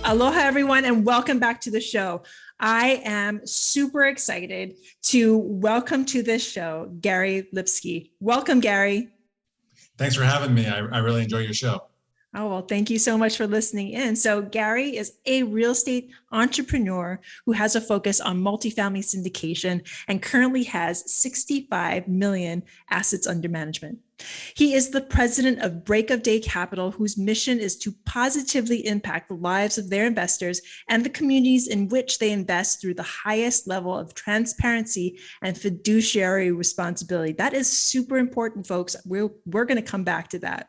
Aloha, everyone, and welcome back to the show. I am super excited to welcome to this show, Gary Lipsky. Welcome, Gary. Thanks for having me. I really enjoy your show. Oh, well, thank you so much for listening in. So Gary is a real estate entrepreneur who has a focus on multifamily syndication and currently has 65 million assets under management. He is the president of Break of Day Capital, whose mission is to positively impact the lives of their investors and the communities in which they invest through the highest level of transparency and fiduciary responsibility. That is super important, folks. We're going to come back to that.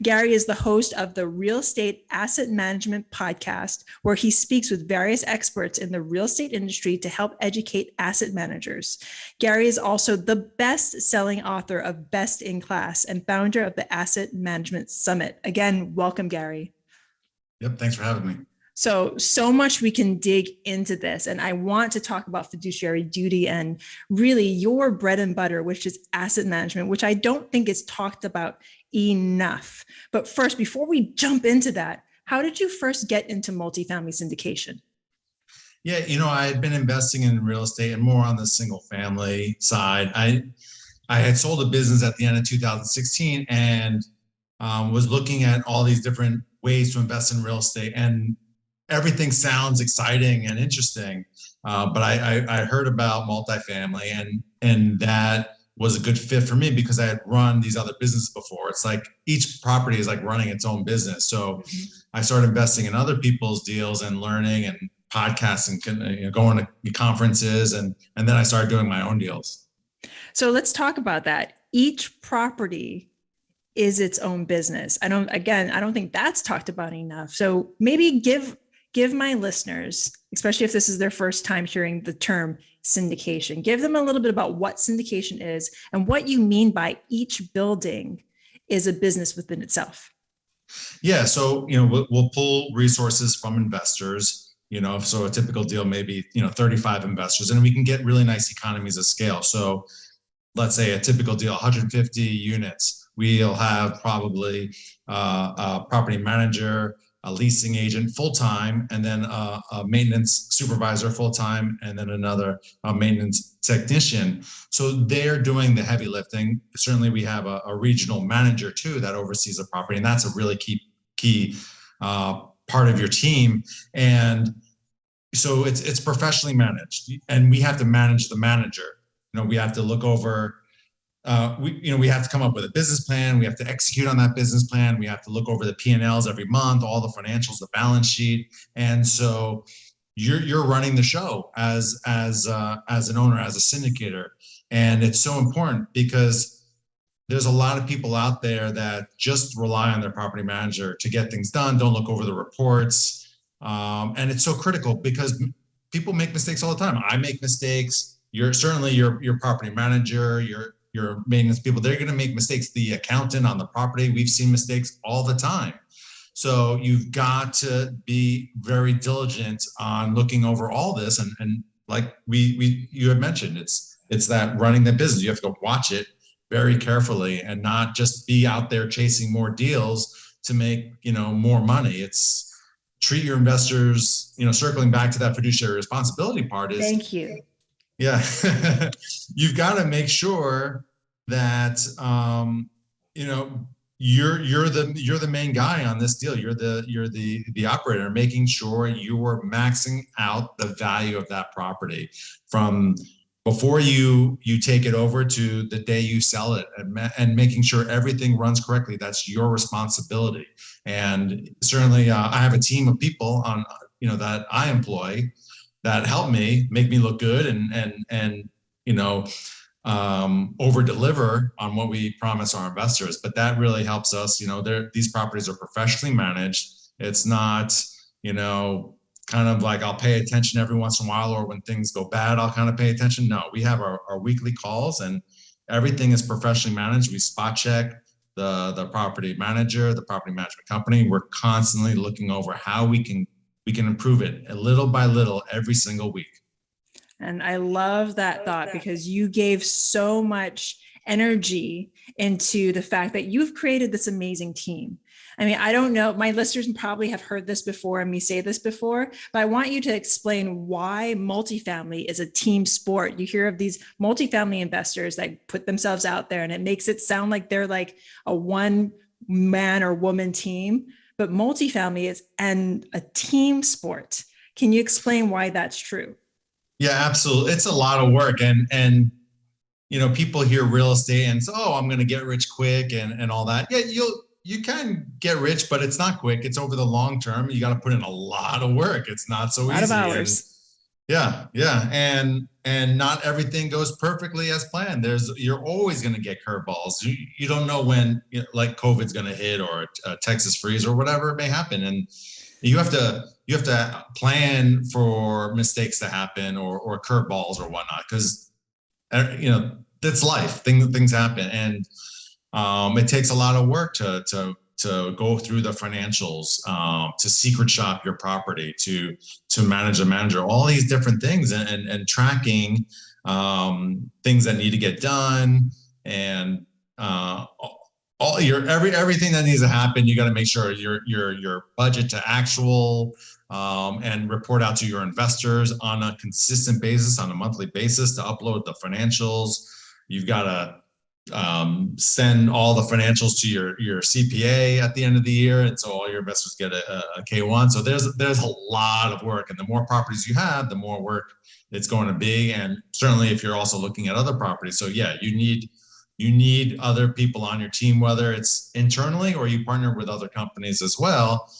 Gary is the host of the Real Estate Asset Management podcast, where he speaks with various experts in the real estate industry to help educate asset managers. Gary is also the best-selling author of Best in Class and founder of the Asset Management Summit. Again, welcome, Gary. Yep, thanks for having me. So much we can dig into this. And I want to talk about fiduciary duty and really your bread and butter, which is asset management, which I don't think is talked about enough. But first, before we jump into that, how did you first get into multifamily syndication? Yeah, I had been investing in real estate and more on the single family side. I had sold a business at the end of 2016 and was looking at all these different ways to invest in real estate, and everything sounds exciting and interesting, but I heard about multifamily, and that was a good fit for me because I had run these other businesses before. It's like each property is like running its own business. So I started investing in other people's deals and learning and podcasting, going to conferences, and then I started doing my own deals. So let's talk about that. Each property is its own business. I don't think that's talked about enough. So maybe give my listeners, especially if this is their first time hearing the term syndication, give them a little bit about what syndication is and what you mean by each building is a business within itself. Yeah, so we'll pull resources from investors. So a typical deal maybe 35 investors, and we can get really nice economies of scale. So let's say a typical deal, 150 units. We'll have probably a property manager, a leasing agent full-time, and then a maintenance supervisor full-time, and then another maintenance technician. So they're doing the heavy lifting. Certainly we have a regional manager too that oversees the property, and that's a really key part of your team. And so it's professionally managed, and we have to manage the manager. We have to look over we have to come up with a business plan. We have to execute on that business plan. We have to look over the P&Ls every month, all the financials, the balance sheet. And so you're running the show as an owner, as a syndicator. And it's so important because there's a lot of people out there that just rely on their property manager to get things done, don't look over the reports. And it's so critical because people make mistakes all the time. I make mistakes. Your property manager, your maintenance people, they're going to make mistakes. The accountant on the property, we've seen mistakes all the time. So you've got to be very diligent on looking over all this. And like you had mentioned, it's that running the business. You have to go watch it very carefully and not just be out there chasing more deals to make, more money. It's treat your investors, circling back to that fiduciary responsibility part is. Thank you. Yeah, you've got to make sure that you're the main guy on this deal. You're the operator, making sure you are maxing out the value of that property from before you take it over to the day you sell it, and making sure everything runs correctly. That's your responsibility. And certainly, I have a team of people on that I employ that help me make me look good and over deliver on what we promise our investors. But that really helps us. These properties are professionally managed. It's not kind of like I'll pay attention every once in a while, or when things go bad I'll kind of pay attention. No, we have our weekly calls, and everything is professionally managed. We spot check the property manager, the property management company. We're constantly looking over how we can improve it little by little every single week. And I love that thought because you gave so much energy into the fact that you've created this amazing team. I mean, I don't know. My listeners probably have heard this before and me say this before, but I want you to explain why multifamily is a team sport. You hear of these multifamily investors that put themselves out there and it makes it sound like they're like a one man or woman team, but multifamily is a team sport. Can you explain why that's true? Yeah, absolutely. It's a lot of work, and people hear real estate and say, oh, I'm going to get rich quick and all that. Yeah, you can get rich, but it's not quick. It's over the long term. You got to put in a lot of work. It's not so A lot of easy. hours. Yeah. And not everything goes perfectly as planned. You're always going to get curveballs. You don't know when like COVID's going to hit or a Texas freeze or whatever it may happen. And you have to plan for mistakes to happen or curveballs or whatnot, because that's life. Things happen, and it takes a lot of work to go through the financials, to secret shop your property, to manage a manager, all these different things, and tracking things that need to get done, and everything that needs to happen. You got to make sure your budget to actual, and report out to your investors on a consistent basis, on a monthly basis, to upload the financials. You've got to send all the financials to your CPA at the end of the year, and so all your investors get a K1. So there's a lot of work, and the more properties you have, the more work it's going to be. And certainly if you're also looking at other properties, so yeah, you need other people on your team, whether it's internally or you partner with other companies as well.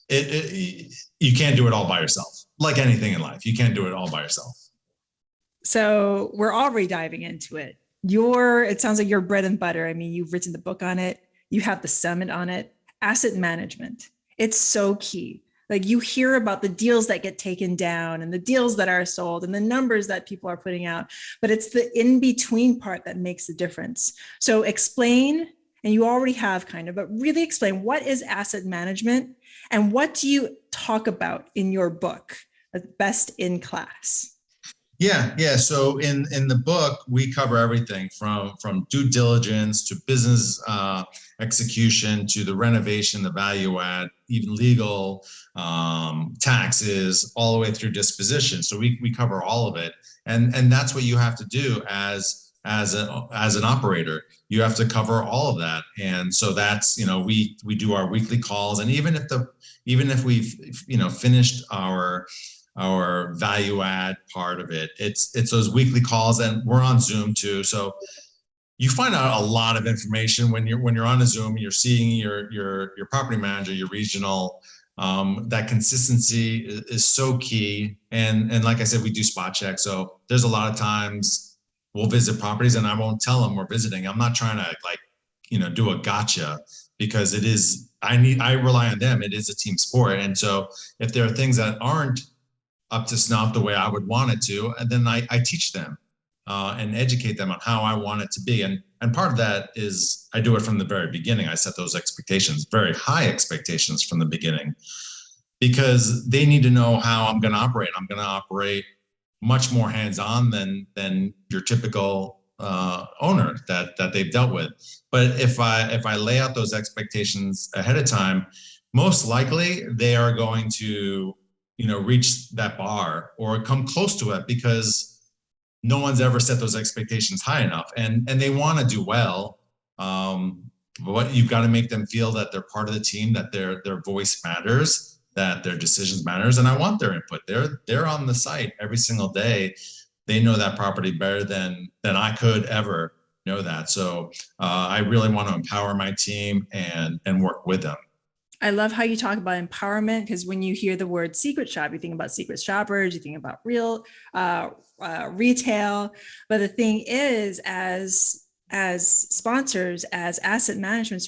You can't do it all by yourself. Like anything in life, you can't do it all by yourself. So we're already diving into it. It sounds like your bread and butter. I mean, you've written the book on it. You have the summit on it. Asset management. It's so key. Like, you hear about the deals that get taken down and the deals that are sold and the numbers that people are putting out, but it's the in-between part that makes the difference. So explain, and you already have kind of, but really explain, what is asset management and what do you talk about in your book, Best in Class? Yeah. So in the book, we cover everything from due diligence to business execution to the renovation, the value add, even legal, taxes, all the way through disposition. So we cover all of it, and that's what you have to do as an operator. You have to cover all of that, and so that's we do our weekly calls, and even if we've finished our value add part of it, it's those weekly calls, and we're on Zoom too. So you find out a lot of information when you're on a Zoom. You're seeing your property manager, your regional. That consistency is so key. And like I said, we do spot checks. So there's a lot of times we'll visit properties and I won't tell them we're visiting. I'm not trying to do a gotcha, because I rely on them. It is a team sport. And so if there are things that aren't up to snuff the way I would want it to, and then I teach them and educate them on how I want it to be. And part of that is I do it from the very beginning. I set those expectations, very high expectations from the beginning, because they need to know how I'm going to operate. I'm going to operate much more hands-on than your typical owner that they've dealt with. But if I lay out those expectations ahead of time, most likely they are going to reach that bar or come close to it, because no one's ever set those expectations high enough, and they want to do well. But you've got to make them feel that they're part of the team, that their voice matters, that their decisions matters. And I want their input. They're on the site every single day. They know that property better than I could ever know that. So I really want to empower my team and work with them. I love how you talk about empowerment, because when you hear the word secret shop, you think about secret shoppers, you think about real retail. But the thing is, as sponsors, as asset managers,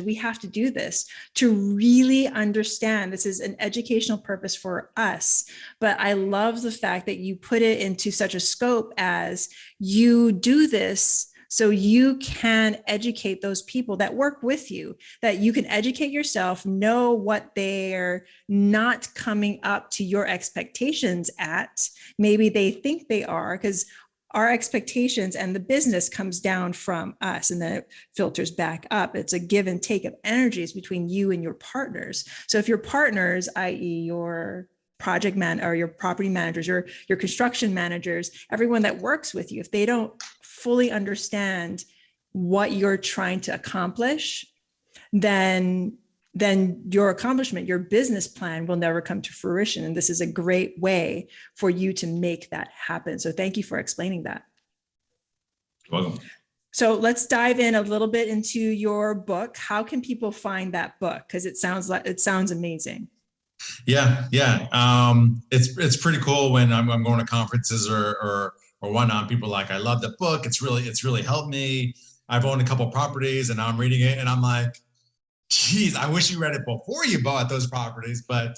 we have to do this to really understand this is an educational purpose for us. But I love the fact that you put it into such a scope as you do this so you can educate those people that work with you, that you can educate yourself, know what they're not coming up to your expectations at. Maybe they think they are, because our expectations and the business comes down from us and then it filters back up. It's a give and take of energies between you and your partners. So if your partners, i.e. your project man or your property managers, your construction managers, everyone that works with you, if they don't fully understand what you're trying to accomplish, then your accomplishment, your business plan will never come to fruition. And this is a great way for you to make that happen. So thank you for explaining that. You're welcome. So let's dive in a little bit into your book. How can people find that book? Because it sounds amazing. Yeah. It's pretty cool when I'm going to conferences or whatnot. People are like, I love the book. It's really helped me. I've owned a couple properties and now I'm reading it and I'm like, geez, I wish you read it before you bought those properties. But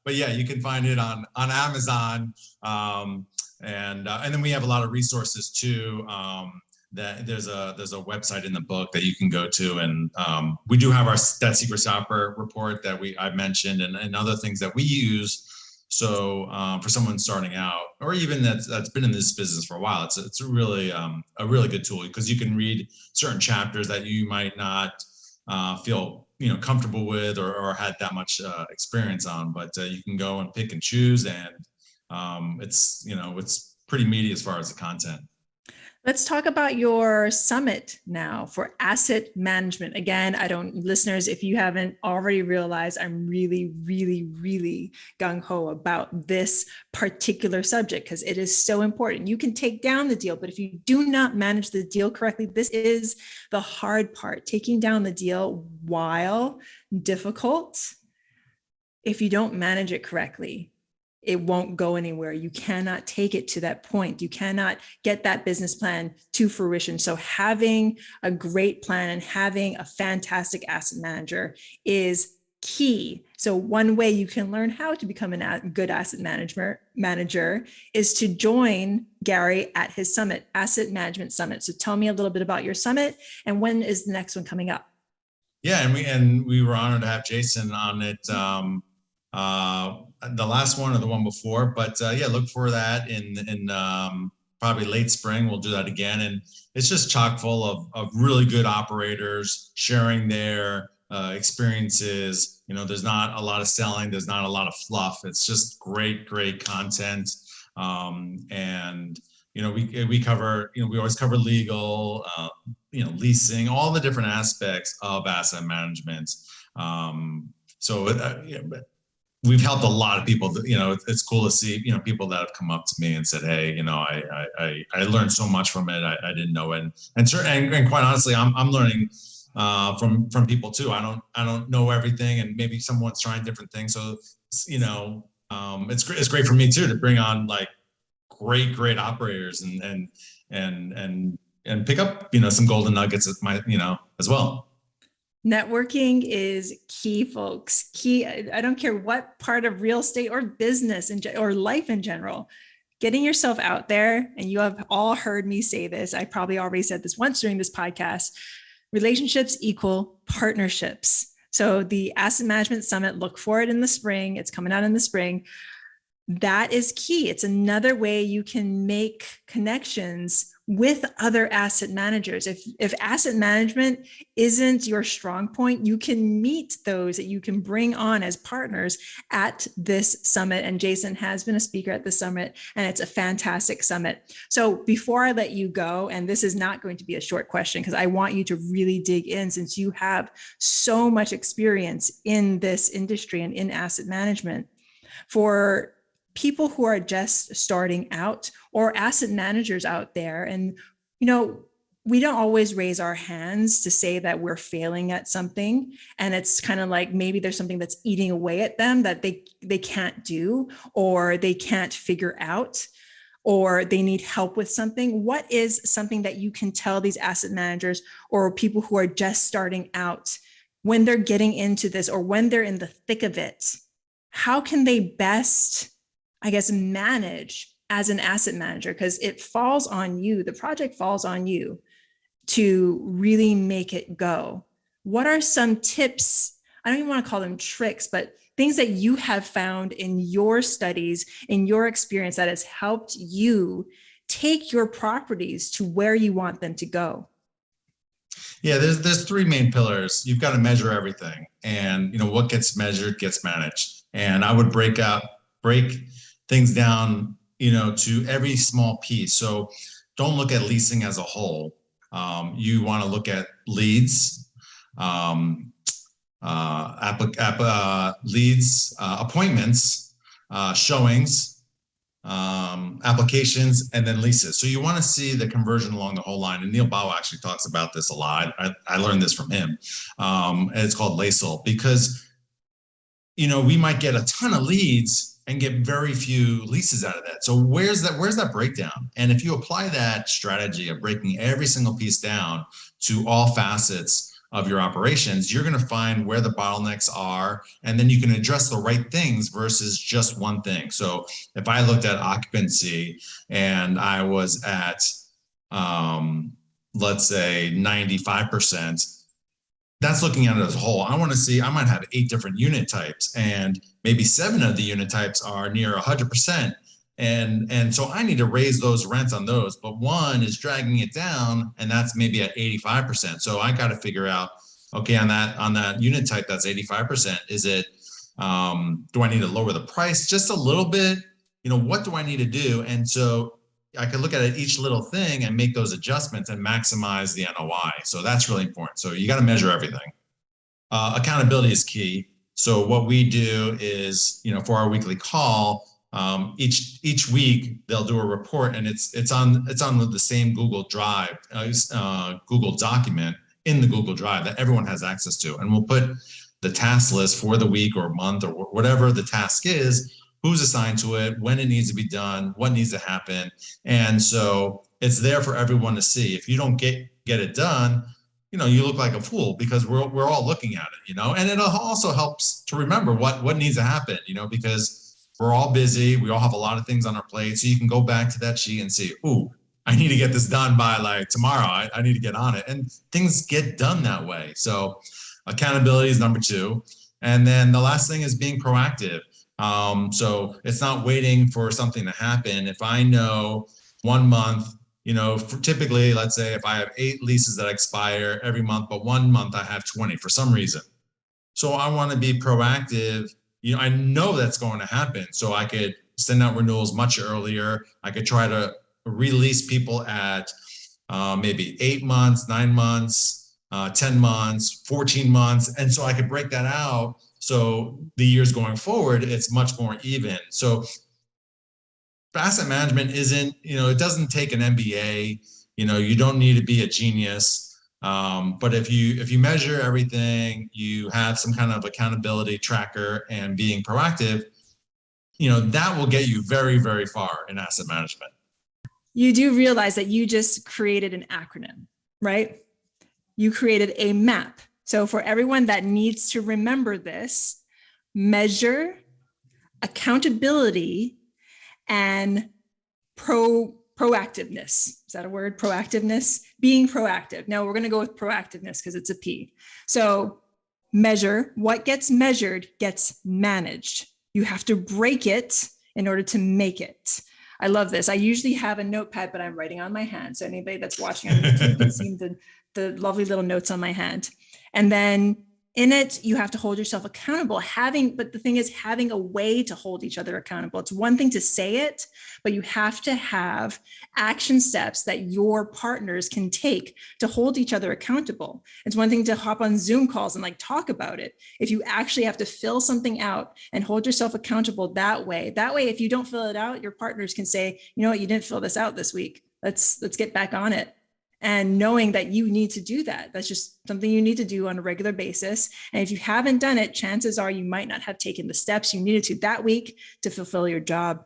yeah, you can find it on Amazon. And then we have a lot of resources too. That there's a website in the book that you can go to, and we do have that secret shopper report that I mentioned, and other things that we use. So for someone starting out, or even that's been in this business for a while, it's a really good tool, because you can read certain chapters that you might not feel comfortable with or had that much experience on, but you can go and pick and choose, and it's pretty meaty as far as the content. Let's talk about your summit now for asset management. Again, listeners, if you haven't already realized, I'm really, really, really gung-ho about this particular subject because it is so important. You can take down the deal, but if you do not manage the deal correctly, this is the hard part. Taking down the deal, while difficult, if you don't manage it correctly, it won't go anywhere. You cannot take it to that point. You cannot get that business plan to fruition. So having a great plan and having a fantastic asset manager is key. So one way you can learn how to become a good asset manager is to join Gary at his summit, Asset Management Summit. So tell me a little bit about your summit and when is the next one coming up? Yeah, and we were honored to have Jason on it. The last one or the one before, but yeah, look for that in probably late spring. We'll do that again, and it's just chock full of really good operators sharing their experiences. There's not a lot of selling, there's not a lot of fluff. It's just great content, and we cover, we always cover legal, leasing, all the different aspects of asset management. We've helped a lot of people. It's cool to see, people that have come up to me and said, hey, I learned so much from it. I didn't know it. And quite honestly, I'm learning from people too. I don't know everything, and maybe someone's trying different things. So, it's great for me too, to bring on like great operators and pick up, some golden nuggets as well. Networking is key, folks. Key. I don't care what part of real estate or business or life in general, getting yourself out there. And you have all heard me say this. I probably already said this once during this podcast. Relationships equal partnerships. So the Asset Management Summit, look for it in the spring. It's coming out in the spring. That is key. It's another way you can make connections with other asset managers. If asset management isn't your strong point, you can meet those that you can bring on as partners at this summit. And Jason has been a speaker at the summit, and it's a fantastic summit. So before I let you go, and this is not going to be a short question because I want you to really dig in, since you have so much experience in this industry and in asset management, for people who are just starting out or asset managers out there. And, we don't always raise our hands to say that we're failing at something. And it's kind of like maybe there's something that's eating away at them that they can't do, or they can't figure out, or they need help with something. What is something that you can tell these asset managers or people who are just starting out when they're getting into this, or when they're in the thick of it? How can they best, manage as an asset manager? Because it falls on you, the project falls on you to really make it go. What are some tips? I don't even want to call them tricks, but things that you have found in your studies, in your experience, that has helped you take your properties to where you want them to go? Yeah, there's three main pillars. You've got to measure everything, and what gets measured gets managed. And I would break things down, to every small piece. So don't look at leasing as a whole. You want to look at leads, leads, appointments, showings, applications, and then leases. So you want to see the conversion along the whole line. And Neil Bawa actually talks about this a lot. I learned this from him. And it's called LASL, because we might get a ton of leads and get very few leases out of that. So where's that breakdown? And if you apply that strategy of breaking every single piece down to all facets of your operations, you're going to find where the bottlenecks are, and then you can address the right things versus just one thing. So if I looked at occupancy and I was at, let's say 95%, that's looking at it as a whole. I want to see, I might have 8 different unit types, and maybe 7 of the unit types are near 100%. And so I need to raise those rents on those, but one is dragging it down, and that's maybe at 85%. So I got to figure out, okay, on that unit type that's 85%, is it, do I need to lower the price just a little bit? What do I need to do? And so I can look at it, each little thing, and make those adjustments and maximize the NOI. So that's really important. So you got to measure everything. Accountability is key. So what we do is, for our weekly call, each week they'll do a report, and it's on the same Google Drive, Google document in the Google Drive that everyone has access to. And we'll put the task list for the week or month or whatever the task is, who's assigned to it, when it needs to be done, what needs to happen. And so it's there for everyone to see. If you don't get it done, you look like a fool, because we're all looking at it, and it also helps to remember what needs to happen, because we're all busy. We all have a lot of things on our plate. So you can go back to that sheet and see, ooh, I need to get this done by like tomorrow. I need to get on it. And things get done that way. So accountability is number 2. And then the last thing is being proactive. So it's not waiting for something to happen. If I know 1 month, typically, let's say if I have 8 leases that expire every month, but 1 month I have 20 for some reason. So I want to be proactive. I know that's going to happen. So I could send out renewals much earlier. I could try to release people at maybe 8 months, 9 months, 10 months, 14 months. And so I could break that out. So the years going forward, it's much more even. So asset management isn't, it doesn't take an MBA. You don't need to be a genius. But if you measure everything, you have some kind of accountability tracker and being proactive, that will get you very, very far in asset management. You do realize that you just created an acronym, right? You created a MAP. So for everyone that needs to remember this: measure, accountability, and proactiveness. Is that a word? Proactiveness? Being proactive. No, we're going to go with proactiveness because it's a P. So measure. What gets measured gets managed. You have to break it in order to make it. I love this. I usually have a notepad, but I'm writing on my hand. So anybody that's watching on YouTube can see the lovely little notes on my hand. And then in it, you have to hold yourself accountable. But the thing is, having a way to hold each other accountable. It's one thing to say it, but you have to have action steps that your partners can take to hold each other accountable. It's one thing to hop on Zoom calls and talk about it. If you actually have to fill something out and hold yourself accountable that way, if you don't fill it out, your partners can say, you know what, you didn't fill this out this week. Let's get back on it. And knowing that you need to do that, that's just something you need to do on a regular basis. And if you haven't done it, chances are you might not have taken the steps you needed to that week to fulfill your job.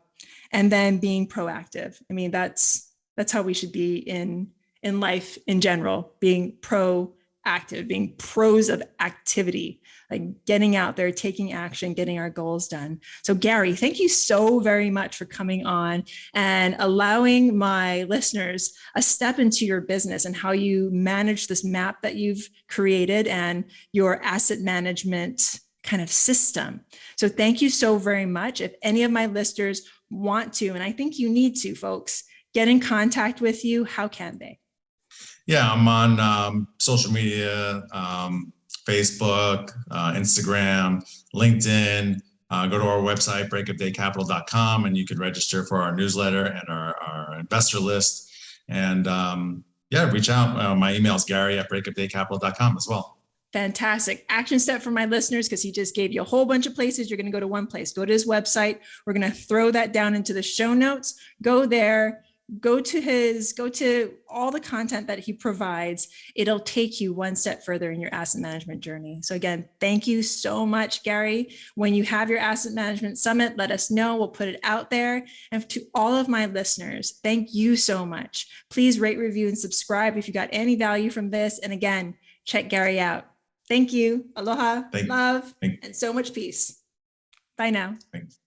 And then being proactive. I mean, that's how we should be in life in general, being proactive, being pros of activity, like getting out there, taking action, getting our goals done. So Gary, thank you so very much for coming on and allowing my listeners a step into your business and how you manage this map that you've created and your asset management kind of system. So thank you so very much. If any of my listeners want to, and I think you need to, folks, get in contact with you, how can they? Yeah, I'm on social media, Facebook, Instagram, LinkedIn. Go to our website, breakupdaycapital.com, and you can register for our newsletter and our investor list. And yeah, reach out. My email is gary@breakupdaycapital.com as well. Fantastic. Action step for my listeners, because he just gave you a whole bunch of places. You're going to go to one place. Go to his website. We're going to throw that down into the show notes. Go there. Go to all the content that he provides. It'll take you one step further in your asset management journey. So again, thank you so much, Gary. When you have your asset management summit, let us know. We'll put it out there. And to all of my listeners, thank you so much. Please rate, review, and subscribe if you got any value from this. And again, check Gary out. Thank you. Aloha, love, and so much peace. Bye now. Thanks.